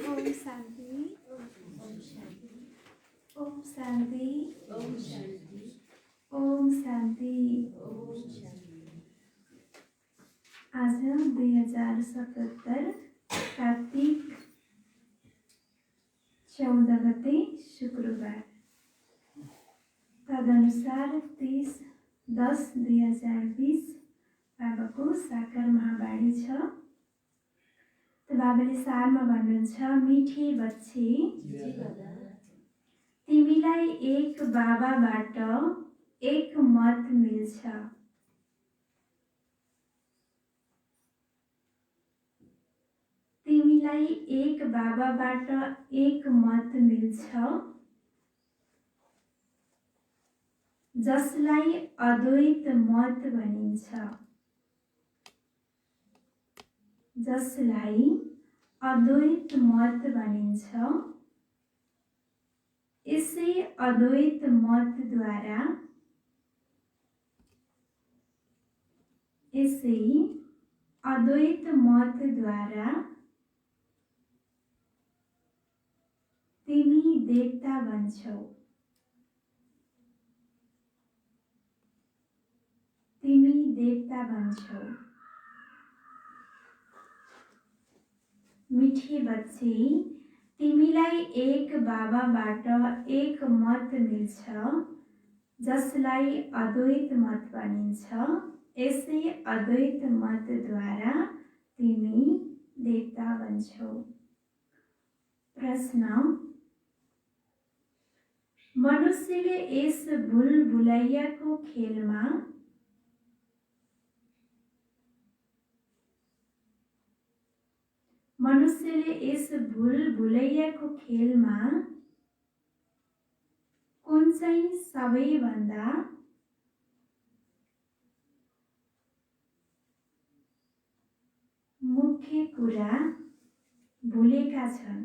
ओम शांति। ओम शांति। ओम शांति। ओम शांति। ओम शांति। ओम शांति। आज 2077 कार्तिक 14 गते शुक्रबार। तदनुसार 30/10/2020 बाबाको साकार महावाणी छ। तो बाबाले सारमा भन्नुहुन्छ, मिठी बच्ची तिमीलाई एक बाबाबाट एक मत मिल्छ। तिमीलाई एक बाबाबाट एक मत मिल्छ, जसलाई अद्वैत मत भनिन्छ। जसलाई अद्वैत मत भनिन्छ। यसै अद्वैत मतद्वारा तिमी देवता बन्छौ। तिमी देवता बन्छौ। मिठी बच्ची तिमीलाई एक बाबाबाट एक मत मिल्छ, जसलाई अद्वैत मत भनिन्छ। यसै अद्वैत मतद्वारा तिमी देवता बन्छौ। प्रश्न, मनुष्यले यस भुलभुलैयाको खेलमा कुन चाहिँ सबैभन्दा मुख्य कुरा भुलेका छन्?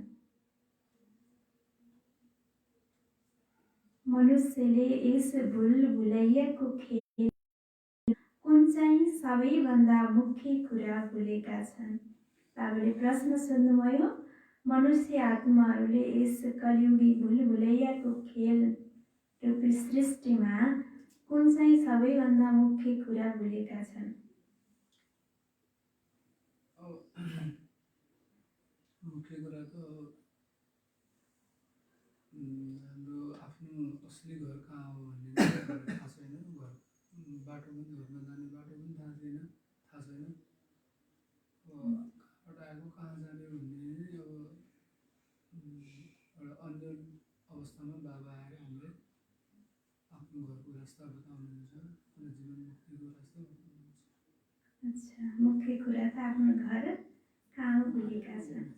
मनुष्यले यस भुलभुलैयाको खेल कुन चाहिँ सबैभन्दा मुख्य कुरा भुलेका छन्? बाबाले प्रश्न सोध्नुभयो, मनुष्य आत्माहरूले यस कलियुगी भुलभुलैयाको खेल रूपी सृष्टिमा कुन चाहिँ सबैभन्दा मुख्य कुरा भुलेका छन्? मुख्य कुरा त हाम्रो आफ्नो असली घर कहाँ हो भन्ने थाहा छैन। घरको रास्ता बताउनुहुन्छ अनि जीवन मुक्तिको रास्ता बताउनुहुन्छ। अच्छा, मुख्य कुरा त आफ्नो घर कहाँ भुलेका छन्।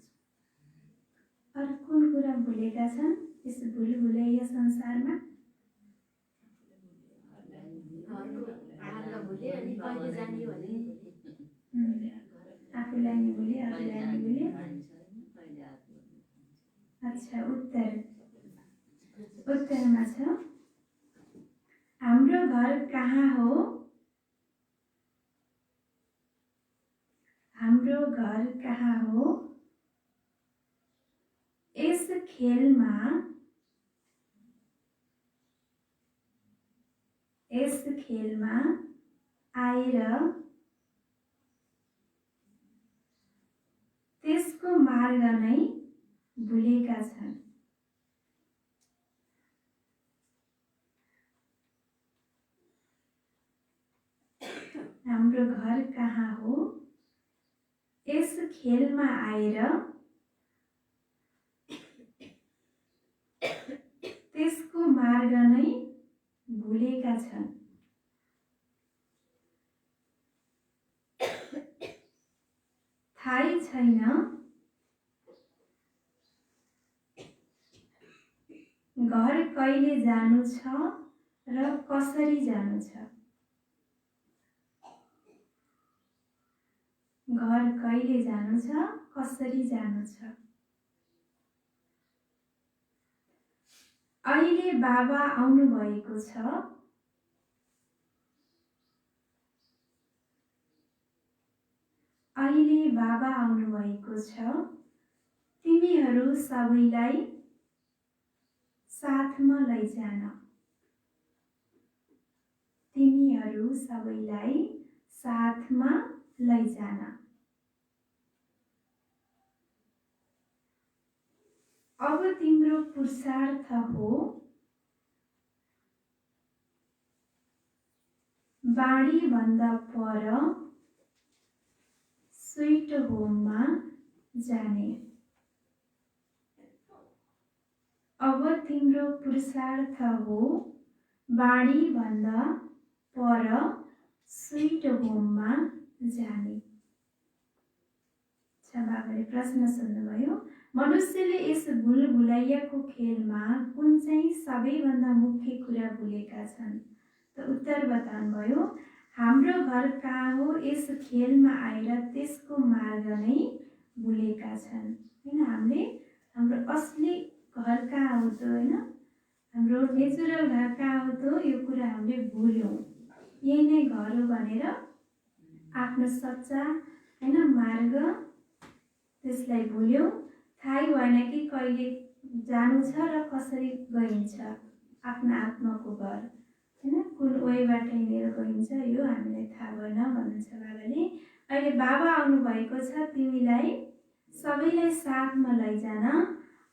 अरू कुन कुरा भुलेका छन् यस भुले यो संसारमा? आफूलाई नि भुले, अरूलाई नि भुले। अच्छा, उत्तरमा छ हाम्रो घर कहाँ हो? हाम्रो घर कहाँ हो? यस खेलमा आएर त्यसको मार्ग नै भुलेका छन्। हाम्रो घर कहाँ हो? यस खेलमा आएर त्यसको मार्ग नै भुलेका छन्। थाहै छैन घर कहिले जानु छ र कसरी जानु छ। घर कहिले जानु छ, कसरी जानु छ। अहिले बाबा आउनु भएको छ। अहिले बाबा आउनु भएको छ। तिमीहरू सबैलाई साथमा लैजान। तिमीहरू सबैलाई साथमा लैजान। अब तिम्रो पुरुषार्थ हो बाढी भन्दा पर स्वीट होममा जाने। अब तिम्रो पुरुषार्थ हो बाढी भन्दा पर स्वीट होममा जाने। बाबाले प्रश्न सुन्नुभयो, मनुष्यले यस भुलभुलैयाको खेलमा कुन चाहिँ सबैभन्दा मुख्य कुरा भुलेका छन्? त उत्तर बताउनुभयो, हाम्रो घर कहाँ हो यस खेलमा आएर त्यसको मार्ग नै भुलेका छन्। हैन, हामीले हाम्रो असली घर कहाँ हो त, हैन, हाम्रो नेचुरल घर कहाँ हो त, यो कुरा हामीले भुल्यौँ। यही नै घर हो भनेर आफ्नो सच्चा हैन मार्ग त्यसलाई भुल्यौँ। थाहै भएन कि कहिले जानु छ र कसरी गइन्छ आफ्नो आत्माको घर, हैन, कुन वेबाट हिँडेर गइन्छ यो हामीलाई थाहा भएन भन्नुहुन्छ बाबाले। अहिले बाबा आउनु भएको छ, तिमीलाई सबैलाई साथमा लैजान।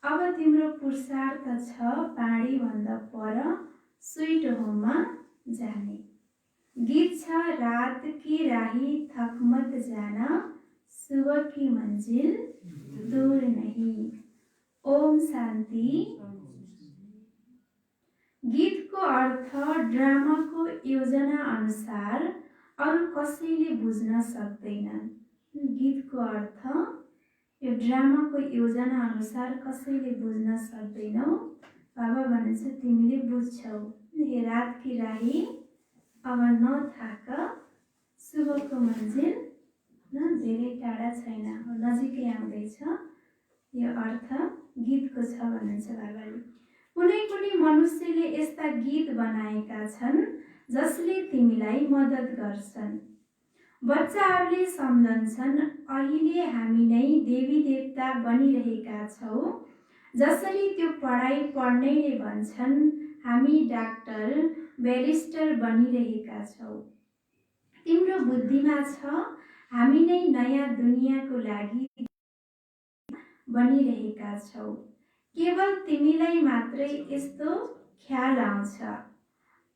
अब तिम्रो पुरुषार्थ छ बाढी भन्दा पर स्वीट होममा जाने। गीत छ रात की राही थक मत जाना, सुबह की मंजिल दूर नहीं। ओम शान्ति। गीतको अर्थ ड्रामाको योजना अनुसार अरू कसैले बुझ्न सक्दैनन्। गीतको अर्थ यो ड्रामाको योजना अनुसार कसैले बुझ्न सक्दैनौ। बाबा भन्नुहुन्छ तिमीले बुझ्छौ। हे रात की राही अब नथाक, सुबहको मन्जिल धेरै टाढा छैन, नजिकै आउँदैछ। यो अर्थ गीतको छ भन्नुहुन्छ बाबाले। कुनै कुनै मनुष्यले यस्ता गीत बनाएका छन् जसले तिमीलाई मद्दत गर्छन्। बच्चाहरूले सम्झन्छन् अहिले हामी नै देवी देवता बनिरहेका छौँ। जसरी त्यो पढाइ पढ्नेले भन्छन् हामी डाक्टर ब्यारिस्टर बनिरहेका छौँ। तिम्रो बुद्धिमा छ हामी नै नयाँ दुनियाँको लागि बनिरहेका छौँ। केवल तिमीलाई मात्रै यस्तो ख्याल आउँछ।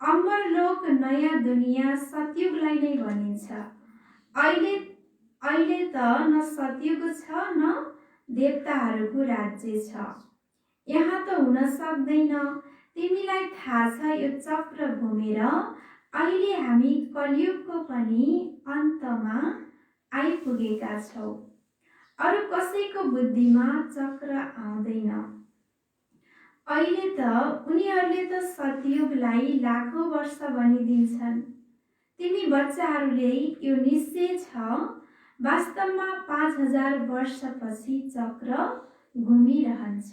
अमरलोक नयाँ दुनियाँ सतयुगलाई नै भनिन्छ। अहिले त न सतयुग छ न देवताहरूको राज्य छ। यहाँ त हुन सक्दैन। तिमीलाई थाहा छ यो चक्र घुमेर अहिले हामी कलियुगको पनि अन्तमा आइपुगेका छौँ। अरू कसैको बुद्धिमा चक्र आउँदैन। अहिले त उनीहरूले त सतयुगलाई लाखौँ वर्ष भनिदिन्छन्। तिमी बच्चाहरूले यो निश्चय छ वास्तवमा 5000 वर्षपछि चक्र घुमिरहन्छ।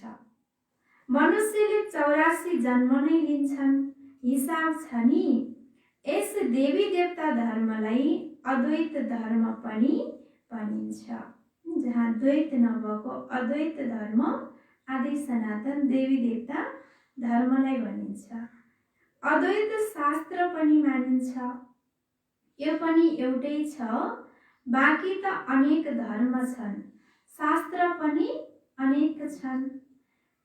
मनुष्यले 84 जन्म नै लिन्छन्। हिसाब छ नि। यस देवी देवता धर्मलाई अद्वैत धर्म पनि भनिन्छ। जहाँ द्वैत नभएको अद्वैत धर्म आदि सनातन देवी देवता धर्मलाई भनिन्छ। अद्वैत शास्त्र पनि मानिन्छ। यो पनि एउटै छ। बाँकी त अनेक धर्म छन्, शास्त्र पनि अनेक छन्।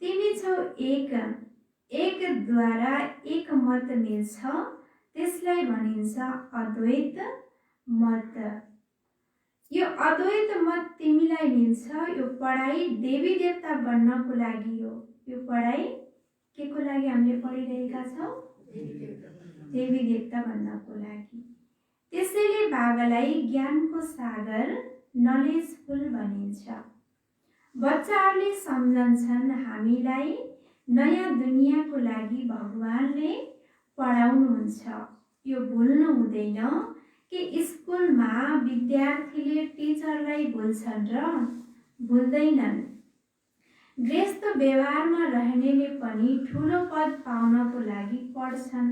तिमी छौ एक द्वारा एक मत मिल्छ, त्यसलाई भनिन्छ अद्वैत मत। यो अद्वैत मत तिमीलाई मिल्छ। यो पढाइ देवी देवता बन्नको लागि हो। यो पढाइ के को लागि हामीले पढिरहेका छौँ? देवी देवता बन्नको लागि। त्यसैले बाबालाई ज्ञानको सागर नलेजफुल भनिन्छ। बच्चाहरूले सम्झन्छन् हामीलाई नयाँ दुनियाँको लागि भगवानले पढाउनुहुन्छ। यो भुल्नु हुँदैन कि स्कुलमा विद्यार्थीले टिचरलाई भुल्छन् र भुल्दैनन्। गृहस्थ व्यवहारमा रहनेले पनि ठुलो पद पाउनको लागि पढ्छन्।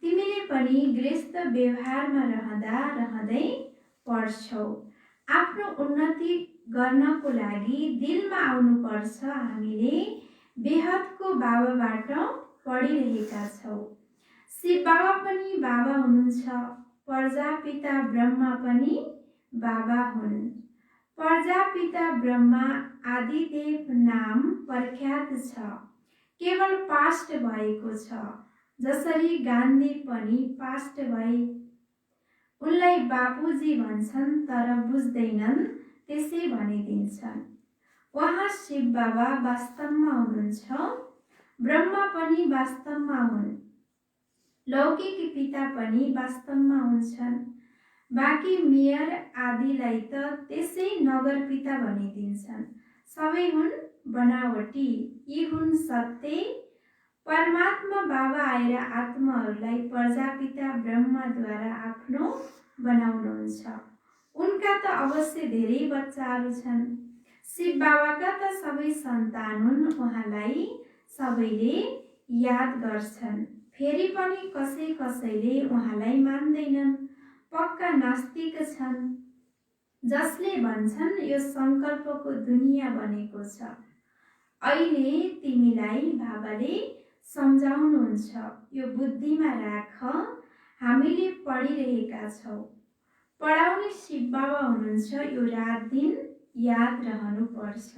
तिमीले पनि गृहस्थ व्यवहारमा रहँदा रहँदै पढ्छौ। आफ्नो उन्नति गर्नको लागि दिलमा आउनुपर्छ। हामीले बेहदको बाबाबाट पढिरहेका छौँ। शिव बाबा पनि बाबा हुनुहुन्छ। प्रजापिता ब्रह्मा पनि बाबा हुन्। प्रजापिता ब्रह्मा आदिदेव नाम प्रख्यात छ। केवल पास्ट भएको छ। जसरी गान्धी पनि पास्ट भए। उनलाई बापुजी भन्छन् तर बुझ्दैनन्, त्यसै भनिदिन्छन्। उहाँ शिव बाबा वास्तवमा हुनुहुन्छ। ब्रह्मा पनि वास्तवमा हुन्। लौकिक पिता पनि वास्तवमा हुन्छन्। बाँकी मेयर आदिलाई त त्यसै नगर पिता भनिदिन्छन्। सबै हुन् बनावटी। यी हुन् सत्य। परमात्मा बाबा आएर आत्माहरूलाई प्रजापिता ब्रह्माद्वारा आफ्नो बनाउनुहुन्छ। उनका त अवश्य धेरै बच्चाहरू छन्। शिव बाबाका त सबै सन्तान हुन्। उहाँलाई सबैले याद गर्छन्। फेरि पनि कसैले उहाँलाई मान्दैनन्, पक्का नास्तिक छन्। जसले भन्छन् यो सङ्कल्पको दुनियाँ बनेको छ। अहिले तिमीलाई बाबाले सम्झाउनुहुन्छ। यो बुद्धिमा राख। हामीले पढिरहेका छौँ। पढाउने शिव बाबा हुनुहुन्छ। यो रात दिन याद रहनुपर्छ।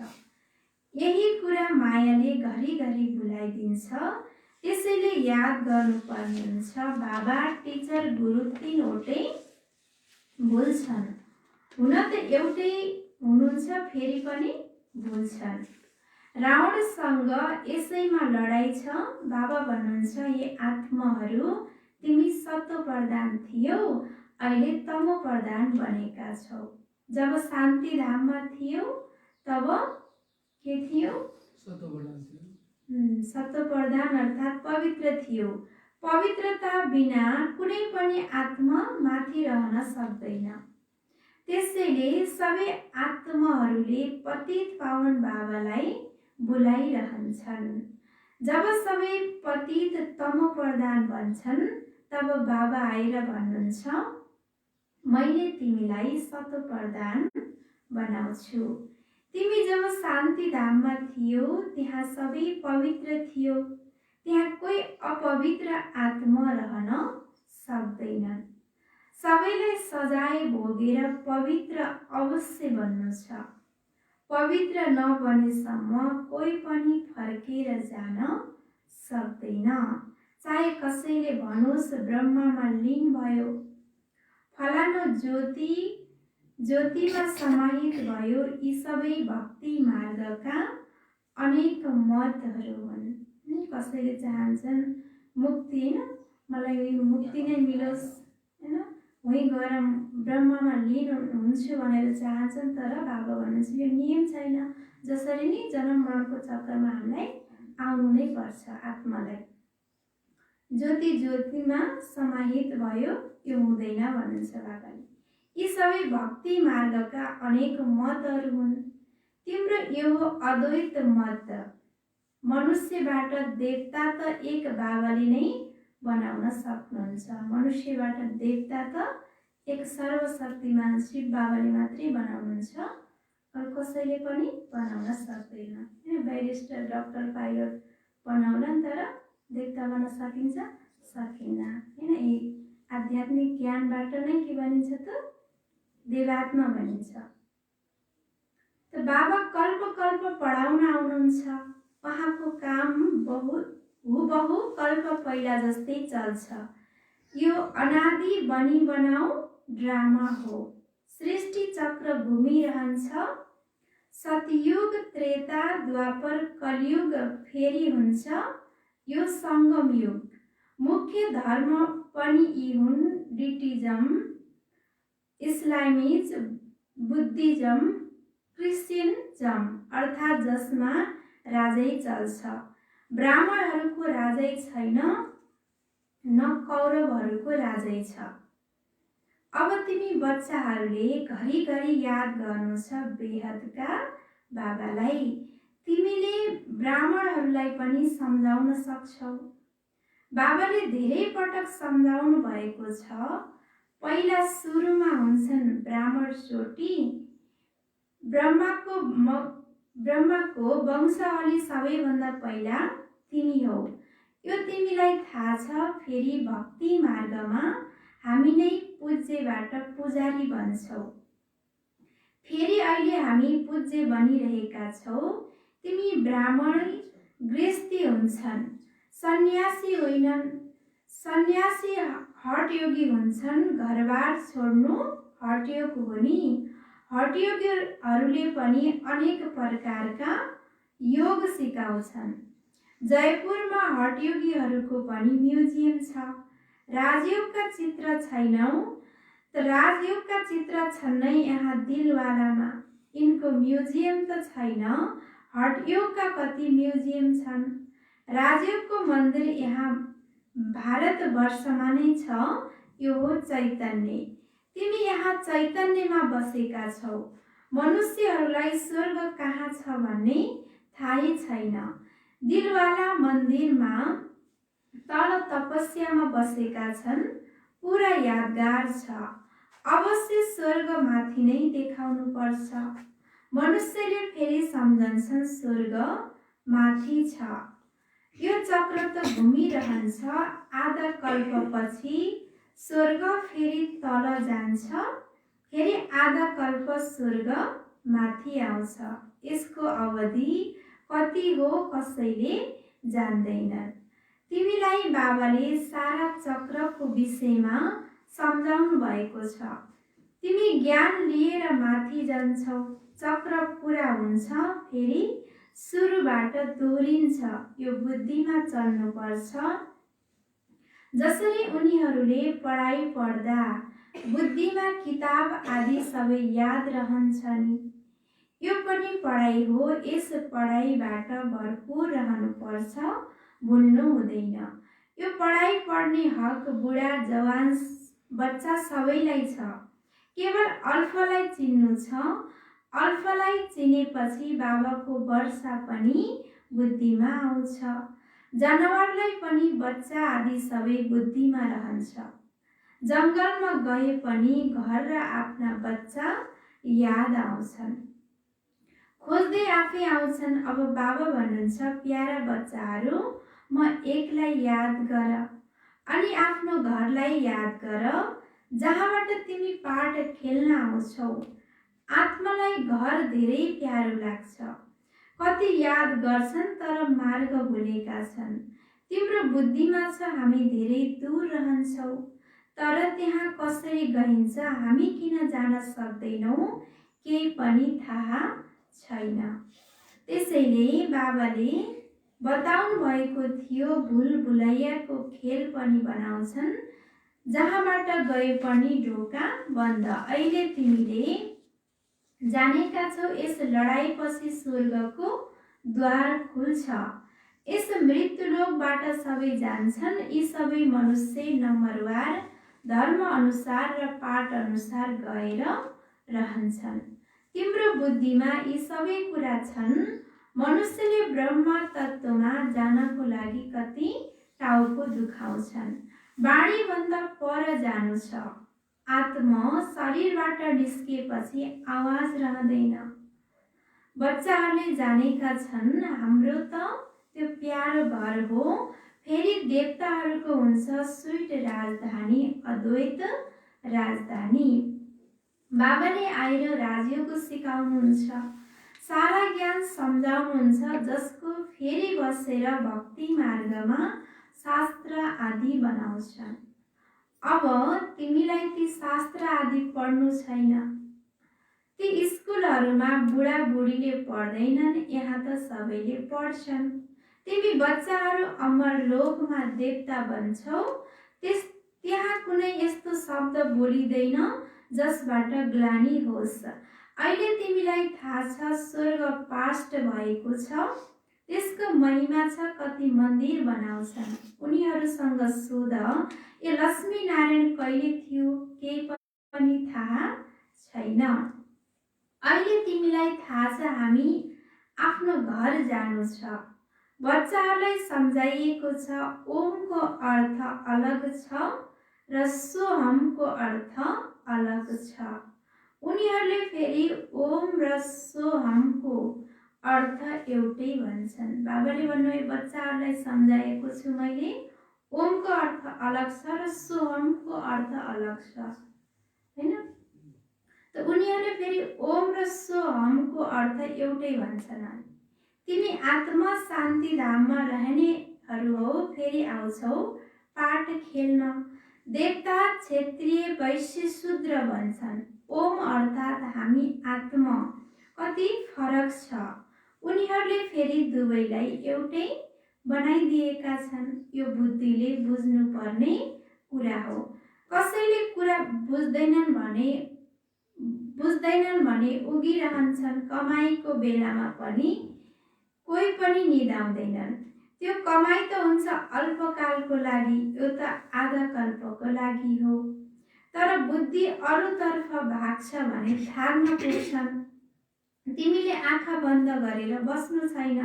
यही कुरा मायाले घरिघरि भुलाइदिन्छ। त्यसैले याद गर्नुपर्ने हुन्छ। बाबा, टिचर, गुरु तीनवटै भुल्छन्। हुन त एउटै हुनुहुन्छ, फेरि पनि भुल्छन्। रावणसँग यसैमा लडाई छ। बाबा भन्नुहुन्छ ये आत्माहरू, तिमी सतो प्रधान थियौ, अहिले तमो प्रधान बनेका छौ। जब शान्ति धाममा थियौ तब के थियो? सतो प्रधान अर्थात् पवित्र थियो। पवित्रता बिना कुनै पनि आत्मा माथि रहन सक्दैन। त्यसैले सबै आत्माहरूले पतित पावन बाबालाई बोलाइरहन्छन्। जब सबै पतित तमो प्रधान भन्छन् तब बाबा आएर भन्नुहुन्छ मैले तिमीलाई सतो प्रधान बनाउँछु। तिमी जब शान्ति धाममा थियौ त्यहाँ सबै पवित्र थियो। त्यहाँ कोही अपवित्र आत्मा रहन सक्दैनन्। सबैलाई सजाय भोगेर पवित्र अवश्य बन्नु छ। पवित्र नबनेसम्म कोही पनि फर्केर जान सक्दैन। चाहे कसैले भनोस् ब्रह्मामा लीन भयो, फलानो ज्योतिमा समाहित भयो, यी सबै भक्ति मार्गका अनेक मतहरू हुन्। कसैले चाहन्छन् मुक्ति, होइन, मलाई मुक्ति नै मिलोस्, होइन, उहीँ गएर ब्रह्ममा लीन हुन्छु भनेर चाहन्छन्। तर बाबा भन्नुहुन्छ यो नियम छैन। जसरी नै जन्म मरणको चक्रमा हामीलाई आउनु नै पर्छ। आत्मालाई ज्योति ज्योतिमा समाहित भयो यो हुँदैन भन्नुहुन्छ बाबाले। यी सबै भक्ति मार्गका अनेक मतहरू हुन्। तिम्रो यो हो अद्वैत मत। मनुष्यबाट देवता त एक बाबाले नै बनाउन सक्नुहुन्छ। मनुष्यबाट देवता त एक सर्वशक्तिमान शिव बाबाले मात्रै बनाउनुहुन्छ, अरू कसैले पनि बनाउन सक्दैन। होइन, ब्यारिस्टर, डक्टर, पाइलट बनाउला नि, तर देवता बन्न सकिन्छ? सकिन्न। होइन, यी आध्यात्मिक ज्ञानबाट नै के बनिन्छ त? देवात्मा बनिन्छ। त बाबा कल्प कल्प पढाउन आउनुहुन्छ। उहाँको काम हुबहु कल्प पहिला जस्तै चल्छ। यो अनादि बनी बनाऊ ड्रामा हो। सृष्टि चक्र घुमिरहन्छ। सतयुग, त्रेता, द्वापर, कलियुग फेरि हुन्छ यो सङ्गम युग। मुख्य धर्म पनि यी हुन्, बुद्धिज्म, इस्लामिज, बुद्धिज्म, क्रिश्चियनिज्म, अर्थात् जसमा राजै चल्छ। ब्राह्मणहरूको राजै छैन, न कौरवहरूको राजै छ। अब तिमी बच्चाहरूले घरिघरि याद गर्नु छ बेहदका बाबालाई। तिमीले ब्राह्मणहरूलाई पनि सम्झाउन सक्छौ। बाबाले धेरै पटक सम्झाउनु भएको छ। पहिला सुरुमा हुन्छन् ब्राह्मण चोटी। ब्रह्माको वंशावली सबैभन्दा पहिला तिमी हौ। यो तिमीलाई थाहा छ। फेरि भक्ति मार्गमा हामी नै पूज्यबाट पुजारी बन्छौ। फेरि अहिले हामी पूज्य बनिरहेका छौ। तिमी ब्राह्मण गृहस्थी हुन्छन्, सन्यासी होइनन्। सन्यासी हठयोगी हुन्छन्। घरबार छोड्नु हठयोग हो नि। हठयोगीहरूले पनि अनेक प्रकारका योग सिकाउँछन्। जयपुरमा हठयोगीहरूको पनि म्युजियम छ। राजयोगका चित्र छैनौ त राजयोगका चित्र छन् नै यहाँ दिलवालामा। यिनको म्युजियम त छैन। हठयोगका कति म्युजियम छन्। राजयोगको मन्दिर यहाँ भारतवर्षमा नै छ। यो हो चैतन्य। तिमी यहाँ चैतन्यमा बसेका छौ। मनुष्यहरूलाई स्वर्ग कहाँ छ भन्ने थाहै छैन। दिलवाला मन्दिरमा तल तपस्यामा बसेका छन्। पुरा यादगार छ। अवश्य स्वर्ग माथि नै देखाउनु पर्छ। मनुष्यले फेरि सम्झन्छन् स्वर्ग माथि छ। यो चक्र त घुमिरहन्छ। आधा कल्पपछि स्वर्ग फेरि तल जान्छ। फेरि आधा कल्प स्वर्ग माथि आउँछ। यसको अवधि कति हो कसैले जान्दैनन्। तिमीलाई बाबाले सारा चक्रको विषयमा सम्झाउनु भएको छ। तिमी ज्ञान लिएर माथि जान्छौ। चक्र पुरा हुन्छ, फेरि सुरुबाट दोहोरिन्छ। यो बुद्धिमा चल्नुपर्छ। जसरी उनीहरूले पढाइ पढ्दा बुद्धिमा किताब आदि सबै याद रहन्छ नि। यो पनि पढाइ हो। यस पढाइबाट भरपुर रहनुपर्छ, भुल्नु हुँदैन। यो पढाइ पढ्ने हक बुढा जवान बच्चा सबैलाई छ। केवल अल्फलाई चिन्नु छ। अल्फलाई चिनेपछि बाबाको वर्षा पनि बुद्धिमा आउँछ। जनावरलाई पनि बच्चा आदि सबै बुद्धिमा रहन्छ। जङ्गलमा गए पनि घर र आफ्ना बच्चा याद आउँछन्। खोज्दै आफै आउँछन्। अब बाबा भन्नुहुन्छ प्यारा बच्चाहरू, म एकलाई याद गर अनि आफ्नो घरलाई याद गर, जहाँबाट तिमी पाठ खेल्न आउँछौ। आत्मालाई घर धेरै प्यारो लाग्छ। कति याद गर्छन् तर मार्ग भुलेका छन्। तिम्रो बुद्धिमा छ हामी धेरै दूर रहन्छौ, तर त्यहाँ कसरी गइन्छ हामी किन जान सक्दैनौँ केही पनि थाहा छैन। त्यसैले बाबाले बताउनु भएको थियो भुलभुलैयाको खेल पनि बनाउँछन्, जहाँबाट गए पनि ढोका बन्द। अहिले तिमीले जानेका छौ यस लडाईपछि स्वर्गको द्वार खुल्छ। यस मृत्युलोकबाट सबै जान्छन्, यी सबै मनुष्य नम्बरवार धर्म अनुसार र पाठ अनुसार गएर रहन्छन्। तिम्रो बुद्धिमा यी सबै कुरा छन्। मनुष्यले ब्रह्म तत्त्वमा जानको लागि कति टाउको दुखाउँछन्। बाणीभन्दा पर जानु छ। आत्मा शरीरबाट निस्किएपछि आवाज रहँदैन। बच्चाहरूले जानेका छन् हाम्रो त त्यो प्यारो घर हो। फेरि देवताहरूको हुन्छ स्वीट राजधानी, अद्वैत राजधानी। बाबाले आएर राजयोग सिकाउनुहुन्छ, सारा ज्ञान सम्झाउनुहुन्छ, जसको फेरि बसेर भक्ति मार्गमा शास्त्र आदि बनाउँछन्। अब तिमीलाई ती शास्त्र आदि पढ्नु छैन। ती स्कुलहरूमा बुढाबुढीले पढ्दैनन्, यहाँ त सबैले पढ्छन्। तिमी बच्चाहरू अमर लोकमा देवता बन्छौ। त्यहाँ कुनै यस्तो शब्द बोलिँदैन जसबाट ग्लानि होस्। अहिले तिमीलाई थाहा छ स्वर्ग पास्ट भएको छ, त्यसको महिमा छ। कति मन्दिर बनाउँछन्। उनीहरूसँग सोध, यो लक्ष्मीनारायण कहिले थियो, केही पनि थाहा छैन। अहिले तिमीलाई थाहा छ हामी आफ्नो घर जानु छ। बच्चाहरूलाई सम्झाइएको छ ओमको अर्थ अलग छ र सोहमको अर्थ अलग छ। उनीहरूले फेरि ओम र सोहमको अर्थ एउटै भन्छन्। बाबाले भन्नुभयो बच्चाहरूलाई सम्झाएको छु मैले, ओमको अर्थ अलग छ र सोहमको अर्थ अलग छ, हैन? त उनीहरूले फेरि ओम र सोहमको अर्थ एउटै भन्छन्। तिमी आत्मा शान्ति धाममा रहनेहरू हौ, फेरि आउँछौ पाठ खेल्न। देवता, क्षेत्रीय, वैश्य, शूद्र भन्छन्। ओम अर्थात् हामी आत्मा। कति फरक छ। उनीहरूले फेरि दुवैलाई एउटै बनाइदिएका छन्। यो बुद्धिले बुझ्नुपर्ने कुरा हो। कसैले कुरा बुझ्दैनन् भने उगिरहन्छन्। कमाईको बेलामा पनि कोही पनि निदाउँदैनन्। त्यो कमाई त हुन्छ अल्पकालको लागि, यो त आधा कल्पको लागि हो। तर बुद्धि अरूतर्फ भाग्छ भने थाक्न पुग्छन्। तिमीले आँखा बन्द गरेर बस्नु छैन।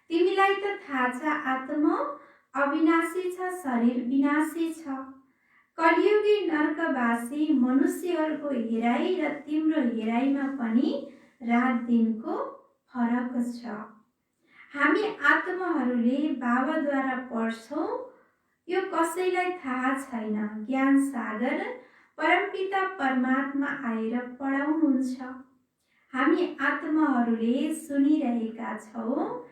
तिमीलाई त थाहा छ आत्मा अविनाशी छ, शरीर विनाशी छ। कलियुगी नरकवासी मनुष्यहरूको हेराइ र तिम्रो हेराइमा पनि रात दिनको फरक छ। हामी आत्माहरूले बाबाद्वारा पढ्छौँ, यो कसैलाई थाहा छैन। ज्ञान सागर परमपिता परमात्मा आएर पढाउनुहुन्छ। हामी आत्माहरूले सुनिरहेका छौँ।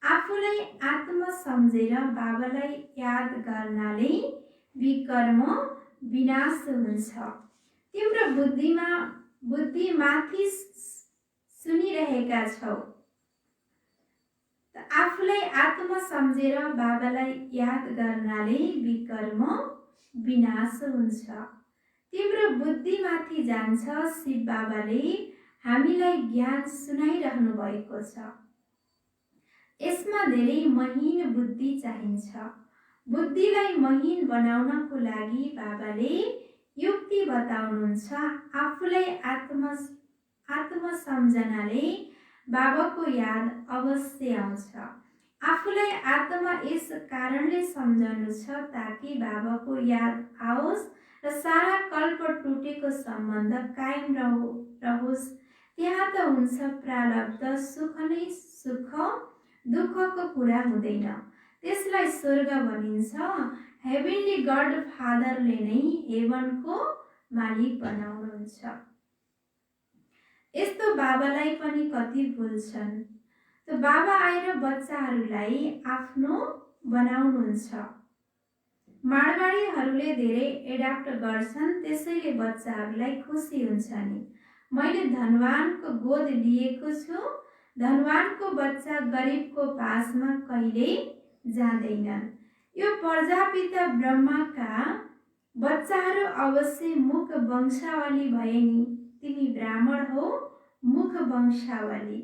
आफूलाई आत्मा सम्झेर बाबालाई याद गर्नाले विकर्म विनाश हुन्छ। तिम्रो बुद्धिमाथि सुनिरहेका छौ। आफूलाई आत्मा सम्झेर बाबालाई याद गर्नाले विकर्म विनाश हुन्छ। तिम्रो बुद्धिमाथि जान्छ। शिव बाबाले हामीलाई ज्ञान सुनाइरहनु भएको छ। यसमा धेरै महीन बुद्धि चाहिन्छ। बुद्धिलाई महीन बनाउनको लागि बाबाले युक्ति बताउनुहुन्छ। आफूलाई आत्मा सम्झनाले बाबाको याद अवश्य आउँछ। आफूलाई आत्मा यस कारणले सम्झनु छ ताकि बाबाको याद आओस् र सारा कल्प टुटेको सम्बन्ध कायम रहोस्। त्यहाँ त हुन्छ प्रारब्ध, सुख नै सुख, दुःखको कुरा हुँदैन। त्यसलाई स्वर्ग भनिन्छ। हेभेनली गड फादरले नै हेभनको मालिक बनाउनुहुन्छ। यस्तो बाबालाई पनि कति भुल्छन्। त बाबा आएर बच्चाहरूलाई आफ्नो बनाउनुहुन्छ। माडवाडीहरूले धेरै एडाप्ट गर्छन्, त्यसैले बच्चाहरूलाई खुसी हुन्छ नि। मैले धनवानको गोद लिएको छु, धनवानको बच्चा गरिबको पासमा कहिले जाँदैनन्। यो प्रजापिता ब्रह्माका बच्चाहरू अवश्य मुख वंशावली भए नि। तिमी ब्राह्मण हो, मुख वंशावली,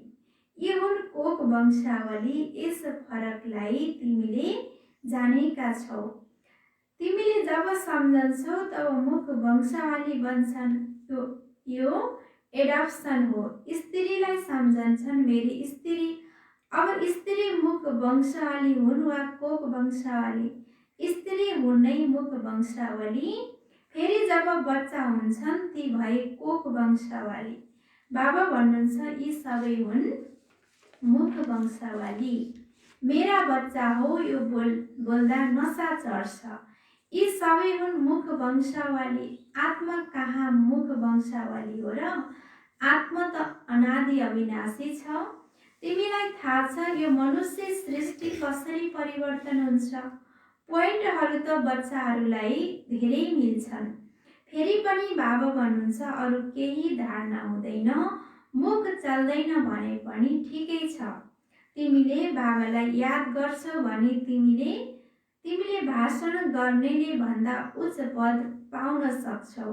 यी हुन् कोक वंशावली। यस फरकलाई तिमीले जानेका छौ। तिमीले जब सम्झन्छौ तब मुख वंशावली बन्छन्। यो एडप्सन हो। स्त्रीलाई सम्झन्छन् मेरी स्त्री। अब स्त्री मुख वंशावली हुन् वा कोक वंशावली? स्त्री हुन् नै मुख वंशावली। फेरि जब बच्चा हुन्छन् ती भए कोक वंशावली। बाबा भन्नुहुन्छ यी सबै हुन् मुख वंशावली। मेरा बच्चा हो, यो बोल्दा नसा चढ्छ। यी सबै हुन् मुख वंशावली। आत्मा कहाँ मुख वंशावली हो र? आत्मा त अनादि अविनाशी छ। तिमीलाई थाहा छ यो मनुष्य सृष्टि कसरी परिवर्तन हुन्छ? पोइन्टहरू त बच्चाहरूलाई धेरै मिल्छन्। फेरि पनि बाबा भन्नुहुन्छ अरू केही धारणा हुँदैन, मुख चल्दैन भने पनि ठिकै छ। तिमीले बाबालाई याद गर्छौ भने तिमीले भाषण गर्नेले भन्दा उच्च पद पाउन सक्छौ।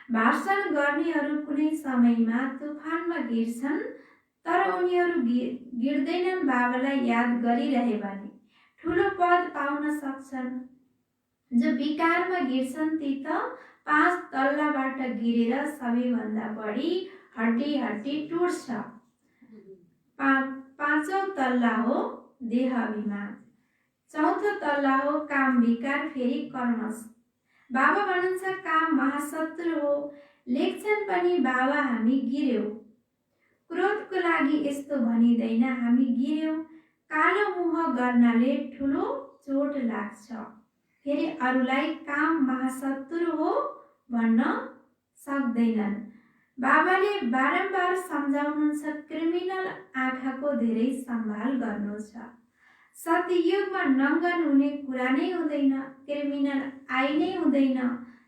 भाषण गर्नेहरू कुनै समयमा तुफानमा गिर्छन्, तर उनीहरू गिर्दैनन्। बाबालाई याद गरिरहे भने ठुलो पद पाउन सक्छन्। जो विकारमा गिर्छन् ती त 5 तल्लाबाट गिरेर सबैभन्दा बढी हड्डी टुट्छ। 5औं तल्ला हो देहाभिमान, 4थो तल्ला हो काम विकार, फेरि कर्मश। बाबा भन्नुहुन्छ काम महाशत्रु हो। लेख्छन् पनि बाबा हामी गिर्यौं। क्रोधको लागि यस्तो भनिँदैन, हामी गिर्यौं। कालो मुह गर्नाले ठुलो चोट लाग्छ। फेरि अरूलाई काम महाशत्रु हो भन्न सक्दैनन्। बाबाले बारम्बार सम्झाउनुहुन्छ क्रिमिनल आँखाको धेरै सम्भाल गर्नु छ। सत्ययुगमा नङ्गन हुने कुरा नै हुँदैन, क्रिमिनल आइ नै हुँदैन।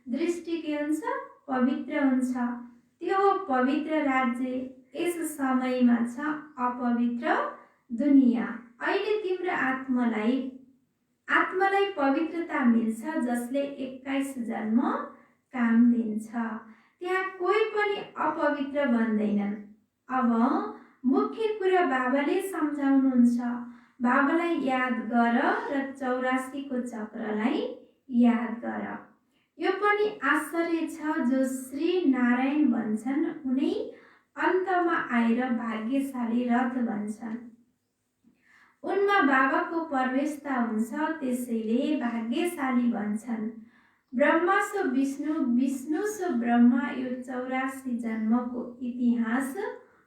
दृष्टि के हुन्छ? पवित्र हुन्छ। त्यो हो पवित्र राज्य। यस समयमा छ अपवित्र दुनियाँ। अहिले तिम्रो आत्मालाई पवित्रता मिल्छ जसले 21 जन्म काम दिन्छ। त्यहाँ कोही पनि अपवित्र बन्दैनन्। अब मुख्य कुरा बाबाले सम्झाउनुहुन्छ। बाबालाई याद गर र 84 को चक्रलाई याद गर। यो पनि आश्चर्य छ, जो श्री नारायण भन्छन् उनै अन्तमा आएर भाग्यशाली रथ भन्छन्। उनमा बाबाको प्रवेशता हुन्छ, त्यसैले भाग्यशाली भन्छन्। Brahma so Vishnu, Vishnu so Brahma. यो 84 जन्मको इतिहास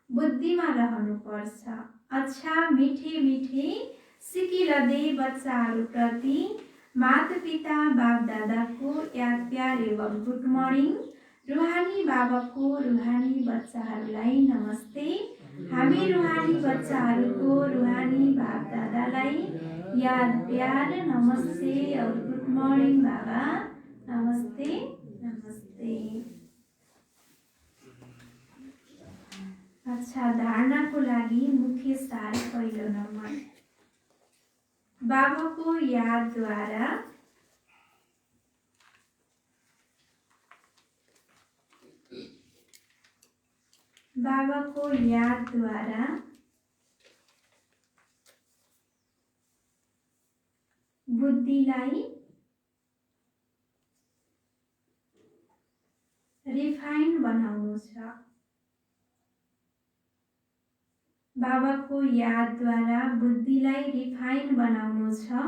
बुद्धिमा रहनुपर्छ। अच्छा, मिठे मिठे सिकिरहँदै बच्चाहरूप्रति माता-पिता बाप दादाको याद प्यार एवं गुड मर्निङ। रुहानी बाबाको रुहानी बच्चाहरूलाई नमस्ते। हामी रुहानी बच्चाहरूको रुहानी बाप दादालाई याद प्यार नमस्ते और गुड मर्निङ बाबा। नमस्ते नमस्ते। अच्छा, धारणाको लागि मुख्य सार पहिलो नम्बर, बाबाको यादद्वारा बुद्धिलाई रिफाइन बनाउनु छ। बाबाको यादद्वारा बुद्धिलाई रिफाइन बनाउनु छ।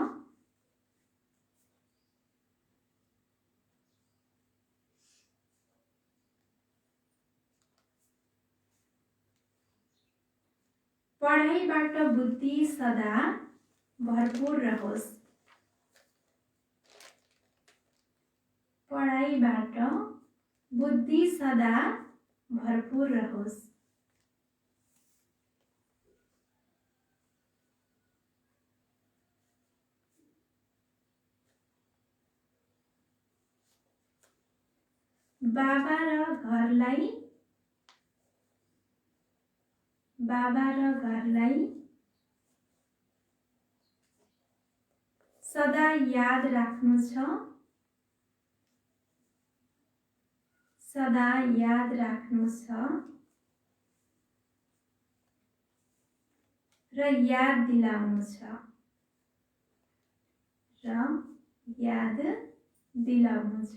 पढाइबाट बुद्धि सदा भरपूर रहोस्। पढाइबाट बुद्धि सदा भरपूर रहोस्। बाबा र घरलाई सदा याद राख्नु छ, सदा याद राख्नु छ र याद दिलाउनु छ, र याद दिलाउनु छ।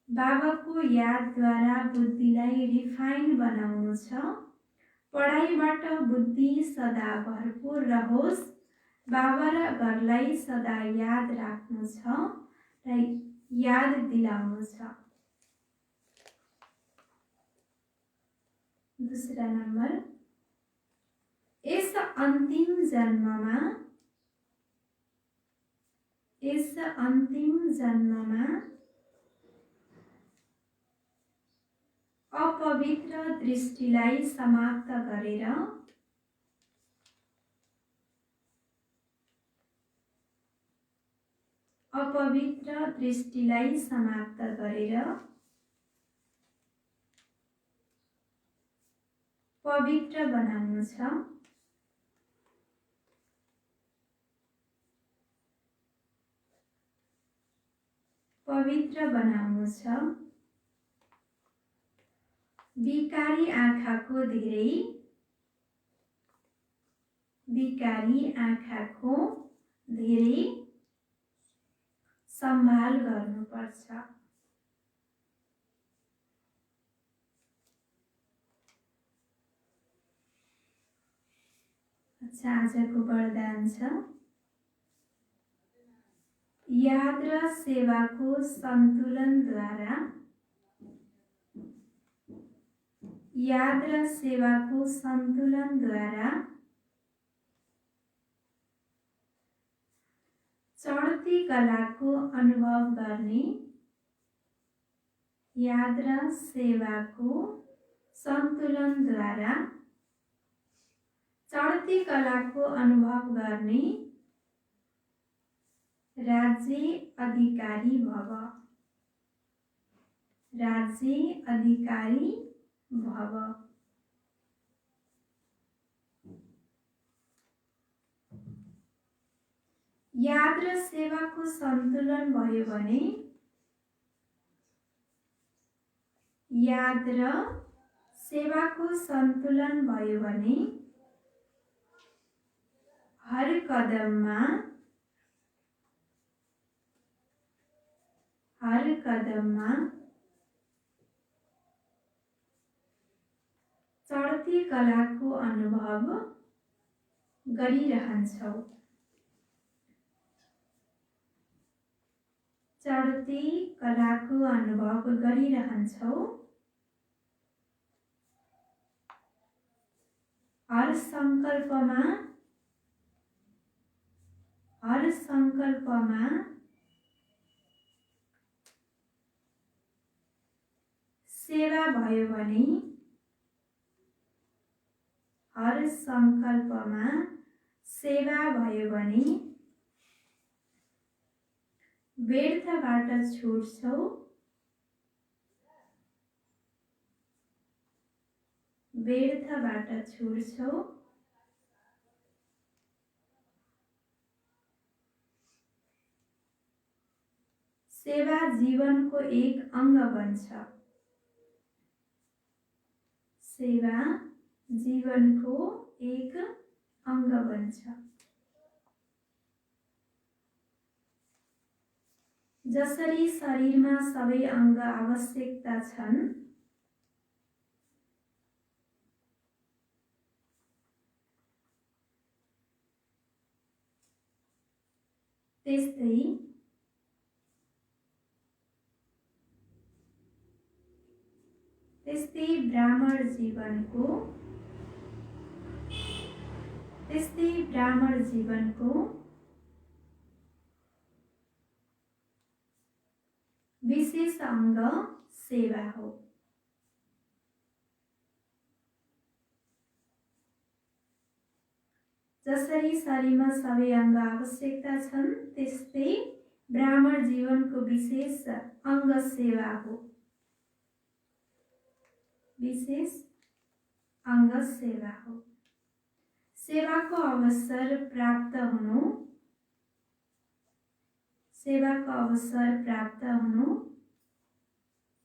बाबाको यादद्वारा बुद्धिलाई रिफाइन बनाउनु छ। पढाइबाट बुद्धि सदा भरपूर रहोस्। बाबा र घरलाई सदा याद राख्नु छ र याद दिलाउनु छ। दूसरा नंबर, इस अंतिम जन्ममा अपवित्र दृष्टिलाई समाप्त गरेर पवित्र बनाउनु छ। पवित्र बनाउनु छ। बिकारी आँखाको धेरै सम्हाल गर्नुपर्छ। अच्छा, आजको वरदान छ, याद र सेवाको सन्तुलनद्वारा चढती कलाको अनुभव गर्ने, याद र सेवाको सन्तुलनद्वारा चढती कलाको अनुभव गर्ने राज्य अधिकारी भव। राज्य अधिकारी भव। याद र सेवाको सन्तुलन भयो भने, याद र सेवाको सन्तुलन भयो भने हर कदममा चढती कलाको अनुभव गरिरहन्छौ। चढती कलाको अनुभव गरिरहन्छौ। हर संकल्पमा सेवा भयो भने, हर संकल्पमा सेवा भयो भने व्यर्थबाट छुट्छौ। व्यर्थबाट छुट्छौ। सेवा जीवनको एक अंग बन्छ। सेवा जीवनको एक अंग बन्छ। जसरी शरीरमा सबै अंग आवश्यकता छन्, त्यस्तै ब्राह्मण जीवनको विशेष अंग सेवा हो। जसरी शरीरमा सबै अंग आवश्यकता छन्, त्यस्तै ब्राह्मण जीवनको विशेष अंग सेवा हो। विशेष अङ्ग सेवा हो। सेवाको अवसर प्राप्त हुनु, सेवाको अवसर प्राप्त हुनु,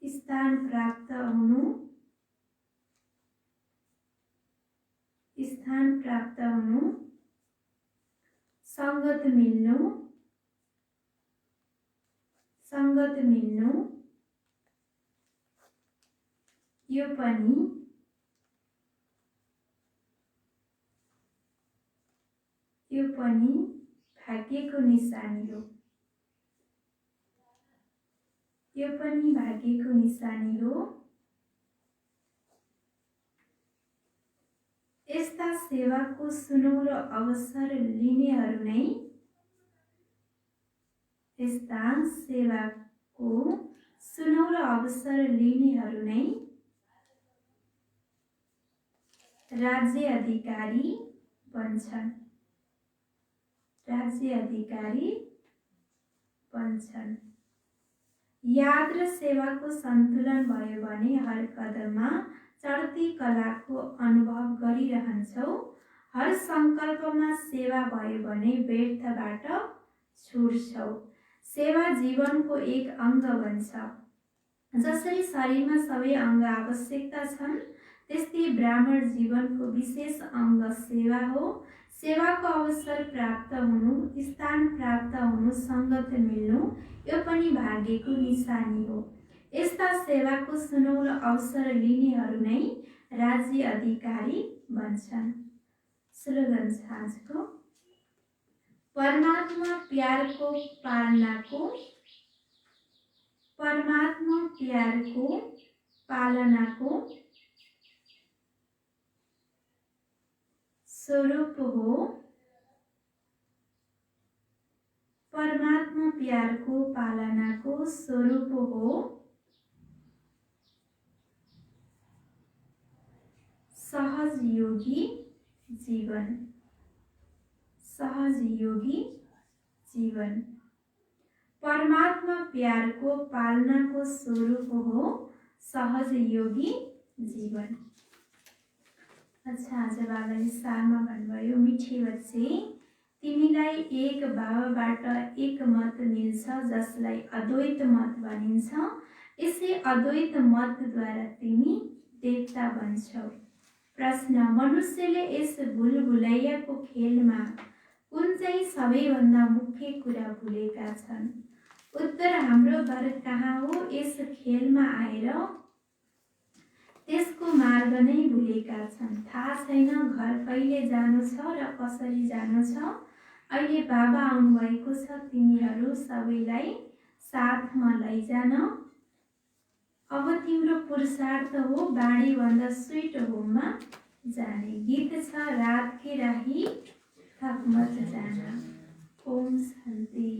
स्थान प्राप्त हुनु, स्थान प्राप्त हुनु, संगत मिल्नु, संगत मिल्नु, यो पनि भाग्यको निशानी हो। यो पनि भाग्यको निशानी हो। यस्ता सेवाको सुनौलो अवसर लिनेहरू नै, यस्ता सेवाको सुनौलो अवसर लिनेहरू नै राज्य अधिकारी बन्छन्, राज्य अधिकारी बन्छन्। याद र सेवाको सन्तुलन भयो भने हर कदममा चढ्ती कलाको अनुभव गरिरहन्छौ। हर सङ्कल्पमा सेवा भयो भने व्यर्थबाट छुट्छौ। सेवा जीवनको एक अङ्ग बन्छ। जसरी शरीरमा सबै अङ्ग आवश्यकता छन्, त्यस्तै ब्राह्मण जीवनको विशेष अङ्ग सेवा हो। सेवाको अवसर प्राप्त हुनु, स्थान प्राप्त हुनु, संगत मिल्नु, यो पनि भाग्यको निशानी हो। यस्ता सेवाको सुनौलो अवसर लिनेहरू नै राज्य अधिकारी बन्छन्। स्लोगन छ आजको, परमात्मा प्यारको पालनाको, परमात्मा प्यारको पालनाको स्वरूप हो। परमात्मा प्यारको पालनाको स्वरूप हो। सहज योगी जीवन, सहज योगी जीवन। परमात्मा प्यारको पालनाको स्वरूप हो सहज योगी जीवन। अच्छा, आज बाबाले सारमा भन्नुभयो, मिठी बच्चे, तिमीलाई एक बाबाबाट एक मत मिल्छ जसलाई अद्वैत मत भनिन्छ। यसै अद्वैत मतद्वारा तिमी देवता बन्छौ। प्रश्न, मनुष्यले यस भुलभुलैयाको खेलमा कुन चाहिँ सबैभन्दा मुख्य कुरा भुलेका छन्? उत्तर, हाम्रो घर कहाँ हो यस खेलमा आएर त्यसको मार्ग नै भुलेका छन्। थाहा छैन घर कहिले जानु छ र कसरी जानु छ। अहिले बाबा आउनुभएको छ, तिमीहरू सबैलाई साथमा लैजान। अब तिम्रो पुरुषार्थ हो बाढीभन्दा स्विट होममा जाने। गीत छ, रात की राही थक मत जाना। ओम शान्ति।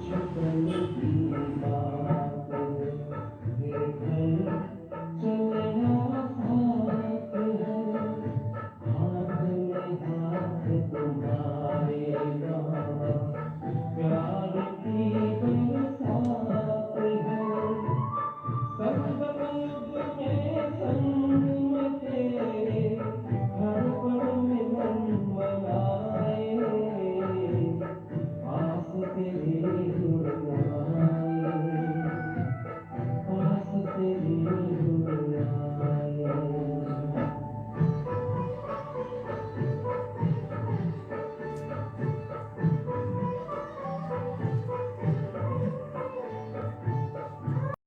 सकल प्रियता